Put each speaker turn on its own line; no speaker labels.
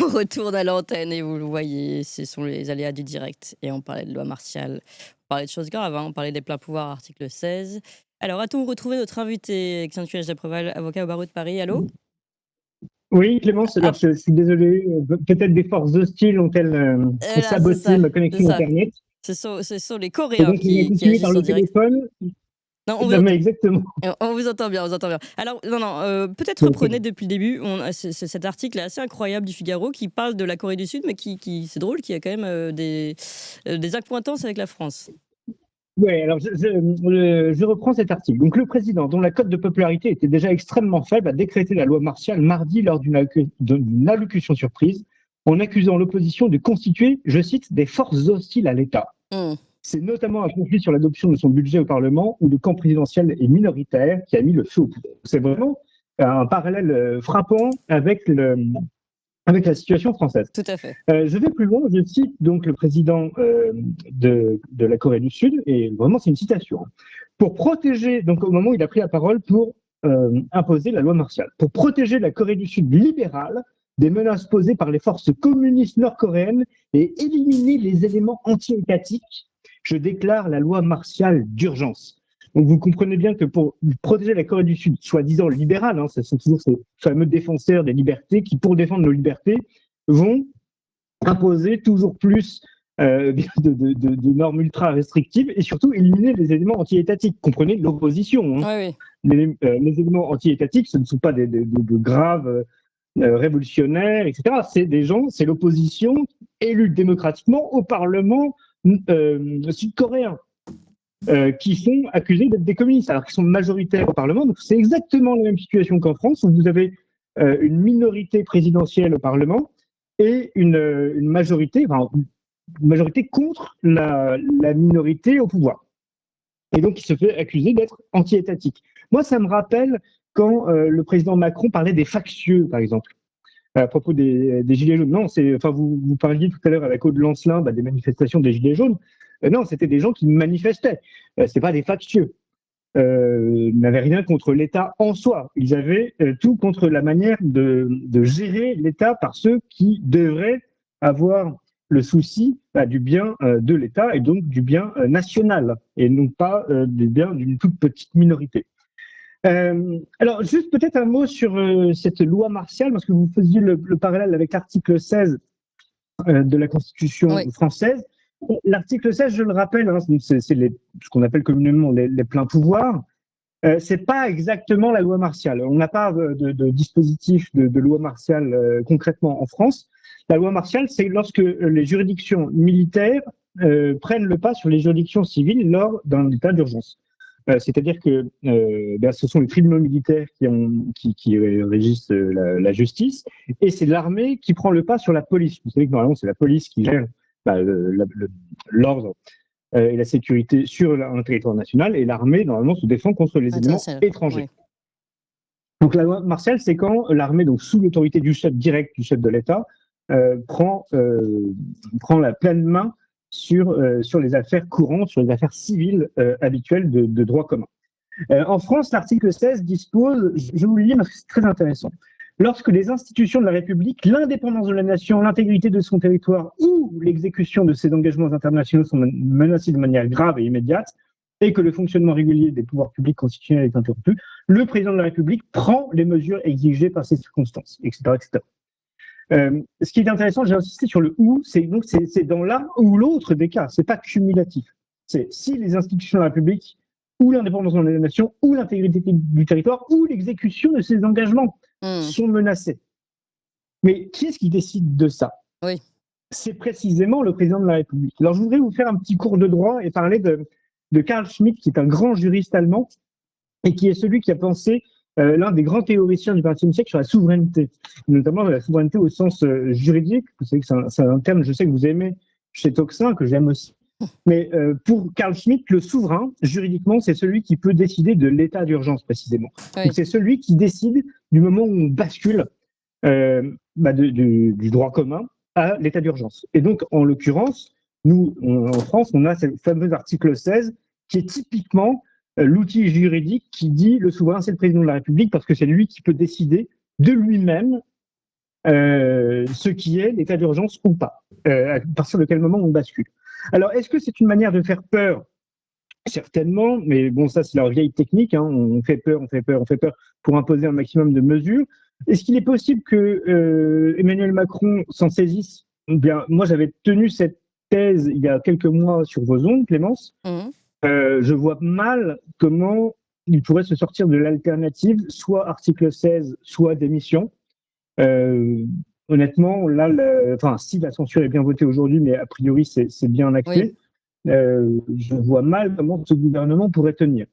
On retourne à l'antenne et vous le voyez, ce sont les aléas du direct. Et on parlait de loi martiale, on parlait de choses graves, hein, on parlait des pleins pouvoirs, article 16. Alors, a-t-on retrouvé notre invité, Xantuel Japreval, avocat au barreau de Paris? Allô?
Oui, Clémence, alors
Ah,
je suis désolé, peut-être des forces hostiles ont-elles
là, c'est
saboté
ça,
ma
c'est
connexion
ça.
Internet.
Ce sont les
Et
Coréens
donc, on va
qui
continuer
agissent
par
en
le
direct.
téléphone.
Non,
Non, mais exactement.
on vous entend bien, on vous entend bien. Alors, non, non, peut-être
Bon, très
reprenez
bien.
depuis le début. Cet article est assez incroyable du Figaro qui parle de la Corée du Sud, mais c'est drôle, qu'il y a quand même des accointances avec la France.
Oui, alors je reprends cet article. Donc, le président, dont la cote de popularité était déjà extrêmement faible, a décrété la loi martiale mardi lors d'une allocution surprise, en accusant l'opposition de constituer, je cite, des forces hostiles à l'État.
Hmm.
C'est notamment un conflit sur l'adoption de son budget au Parlement où le camp présidentiel est minoritaire qui a mis le feu au poudre. C'est vraiment un parallèle frappant avec la situation française.
Tout à fait.
Je vais plus loin, je cite donc le président de la Corée du Sud, et vraiment c'est une citation. Pour protéger, donc au moment où il a pris la parole pour imposer la loi martiale, pour protéger la Corée du Sud libérale des menaces posées par les forces communistes nord-coréennes et éliminer les éléments anti-étatiques, je déclare la loi martiale d'urgence. Donc vous comprenez bien que pour protéger la Corée du Sud, soi-disant libérale, ce sont toujours ces fameux défenseurs des libertés qui, pour défendre nos libertés, vont imposer toujours plus de normes ultra restrictives et surtout éliminer les éléments anti-étatiques. Comprenez l'opposition.
Oui, oui.
Les éléments anti-étatiques, ce ne sont pas de graves révolutionnaires, etc. C'est des gens, c'est l'opposition élue démocratiquement au Parlement sud-coréen. Qui sont accusés d'être des communistes, alors qu'ils sont majoritaires au Parlement. Donc c'est exactement la même situation qu'en France, où vous avez une minorité présidentielle au Parlement et une majorité, une majorité contre la minorité au pouvoir. Et donc il se fait accuser d'être anti-étatique. Moi, ça me rappelle quand le président Macron parlait des factieux, par exemple, à propos des Gilets jaunes. Non, vous parliez tout à l'heure avec Aude Lancelin des manifestations des Gilets jaunes. Non, c'était des gens qui manifestaient. C'est pas des factieux. Ils n'avaient rien contre l'État en soi. Ils avaient tout contre la manière de gérer l'État par ceux qui devraient avoir le souci du bien de l'État et donc du bien national et non pas du bien d'une toute petite minorité. Alors, juste peut-être un mot sur cette loi martiale, parce que vous faisiez le parallèle avec l'article 16 de la Constitution
Oui.
française. L'article 16, je le rappelle, c'est ce qu'on appelle communément les pleins pouvoirs. C'est pas exactement la loi martiale. On n'a pas de dispositif de loi martiale concrètement en France. La loi martiale, c'est lorsque les juridictions militaires prennent le pas sur les juridictions civiles lors d'un état d'urgence. C'est-à-dire que ce sont les tribunaux militaires qui régissent la justice, et c'est l'armée qui prend le pas sur la police. Vous savez que normalement, c'est la police qui gère l'ordre et la sécurité sur un territoire national, et l'armée, normalement, se défend contre les éléments
International.
étrangers.
Oui.
Donc la loi martiale, c'est quand l'armée, donc sous l'autorité du chef direct, du chef de l'État, prend la pleine main sur les affaires courantes, sur les affaires civiles habituelles de droit commun. En France, l'article 16 dispose, je vous le lis parce que c'est très intéressant, lorsque les institutions de la République, l'indépendance de la nation, l'intégrité de son territoire ou l'exécution de ses engagements internationaux sont menacées de manière grave et immédiate, et que le fonctionnement régulier des pouvoirs publics constitutionnels est interrompu, le président de la République prend les mesures exigées par ces circonstances, etc. etc. Ce qui est intéressant, j'ai insisté sur le ou, c'est dans l'un ou l'autre des cas, c'est pas cumulatif. C'est si les institutions de la République ou l'indépendance de la nation ou l'intégrité du territoire ou l'exécution de ses engagements sont menacés. Mais qui est-ce qui décide de ça?
Oui.
C'est précisément le président de la République. Alors je voudrais vous faire un petit cours de droit et parler de Carl Schmitt, qui est un grand juriste allemand et qui est celui qui a pensé l'un des grands théoriciens du XXe siècle sur la souveraineté, notamment la souveraineté au sens juridique. Vous savez que c'est un terme, je sais que vous aimez chez Toxin, que j'aime aussi. Mais pour Carl Schmitt, le souverain, juridiquement, c'est celui qui peut décider de l'état d'urgence, précisément.
Oui.
Donc, c'est celui qui décide du moment où on bascule du droit commun à l'état d'urgence. Et donc, en l'occurrence, nous, en France, on a ce fameux article 16 qui est typiquement l'outil juridique qui dit le souverain, c'est le président de la République parce que c'est lui qui peut décider de lui-même ce qui est l'état d'urgence ou pas, à partir de quel moment on bascule. Alors, est-ce que c'est une manière de faire peur? Certainement, mais bon, ça c'est leur vieille technique, hein. On fait peur, on fait peur, on fait peur pour imposer un maximum de mesures. Est-ce qu'il est possible que Emmanuel Macron s'en saisisse? Bien, moi j'avais tenu cette thèse il y a quelques mois sur vos ondes, Clémence.
Mhm.
Je vois mal comment il pourrait se sortir de l'alternative, soit article 16, soit démission. Euh, Honnêtement, là, enfin, si la censure est bien votée aujourd'hui, mais a priori c'est bien
Oui.
acté, je vois mal comment ce gouvernement pourrait tenir.